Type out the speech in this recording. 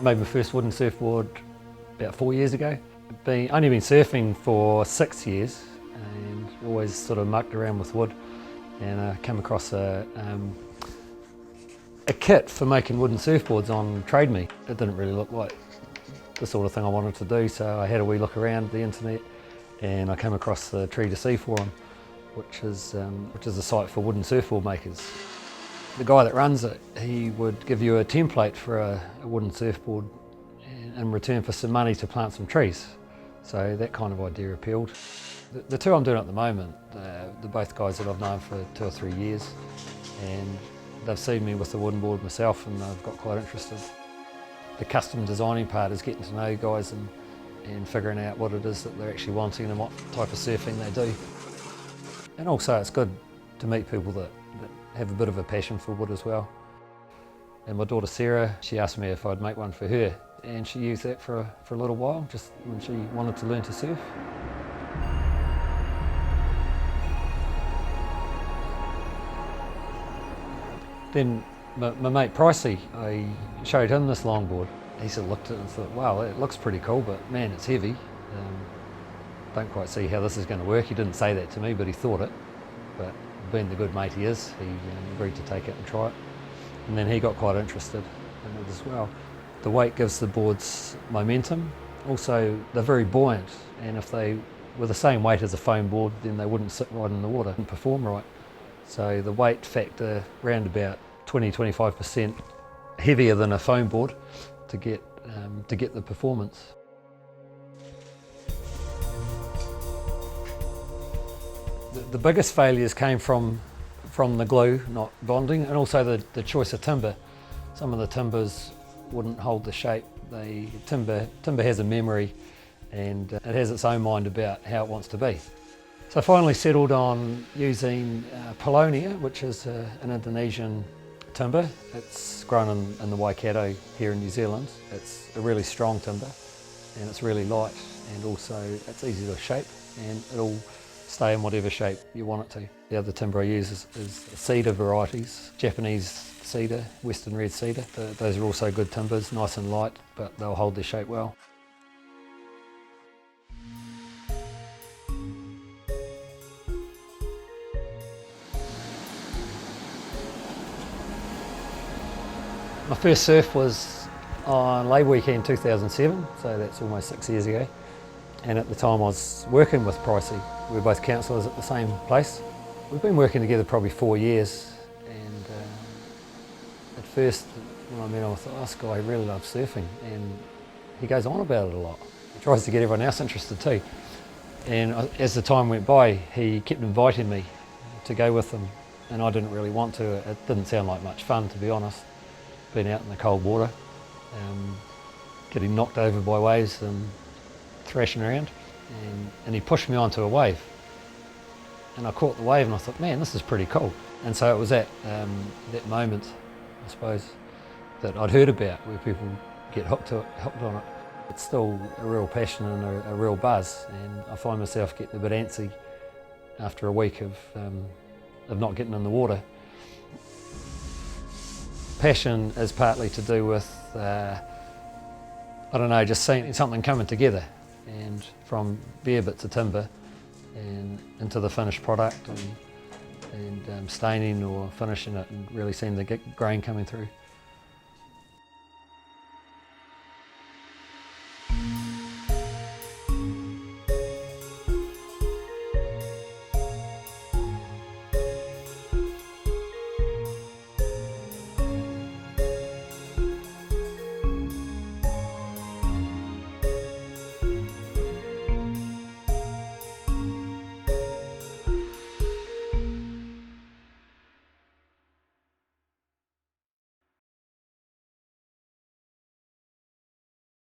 Made my first wooden surfboard about 4 years ago. Only been surfing for 6 years and always sort of mucked around with wood, and I came across a kit for making wooden surfboards on Trade Me. It didn't really look like the sort of thing I wanted to do, so I had a wee look around the internet and I came across the Tree to Sea forum, which is a site for wooden surfboard makers. The guy that runs it, he would give you a template for a wooden surfboard in return for some money to plant some trees. So that kind of idea appealed. The two I'm doing at the moment, they're both guys that I've known for 2 or 3 years, and they've seen me with the wooden board myself and they've got quite interested. The custom designing part is getting to know guys and figuring out what it is that they're actually wanting and what type of surfing they do. And also it's good to meet people that have a bit of a passion for wood as well. And my daughter Sarah, she asked me if I'd make one for her, and she used that for a little while, just when she wanted to learn to surf. Then my mate Pricey, I showed him this longboard. He sort of looked at it and thought, wow, it looks pretty cool, but man, it's heavy. Don't quite see how this is going to work. He didn't say that to me, but he thought it. But being the good mate he is, he agreed to take it and try it. And then he got quite interested in it as well. The weight gives the boards momentum. Also, they're very buoyant, and if they were the same weight as a foam board, then they wouldn't sit right in the water and perform right. So the weight factor around about 20–25% heavier than a foam board to get the performance. The biggest failures came from the glue not bonding, and also the choice of timber. Some of the timbers wouldn't hold the shape. Timber has a memory, and it has its own mind about how it wants to be. So I finally settled on using Paulownia, which is an Indonesian timber. It's grown in the Waikato here in New Zealand. It's a really strong timber, and it's really light, and also it's easy to shape, and it'll stay in whatever shape you want it to. The other timber I use is cedar varieties, Japanese cedar, western red cedar. Those are also good timbers, nice and light, but they'll hold their shape well. My first surf was on Labour Weekend 2007, so that's almost 6 years ago. And at the time I was working with Pricey. We were both counsellors at the same place. We've been working together probably 4 years, and at first when I met him I thought, oh, this guy really loves surfing, and he goes on about it a lot. He tries to get everyone else interested too. And as the time went by, he kept inviting me to go with him, and I didn't really want to. It didn't sound like much fun, to be honest, being out in the cold water, getting knocked over by waves and thrashing around, and he pushed me onto a wave, and I caught the wave and I thought, man, this is pretty cool. And so it was at that moment, I suppose, that I'd heard about where people get hooked on it. It's still a real passion and a real buzz, and I find myself getting a bit antsy after a week of not getting in the water. Passion is partly to do with, I don't know, just seeing something coming together, and from bare bits of timber and into the finished product, and staining or finishing it and really seeing the grain coming through.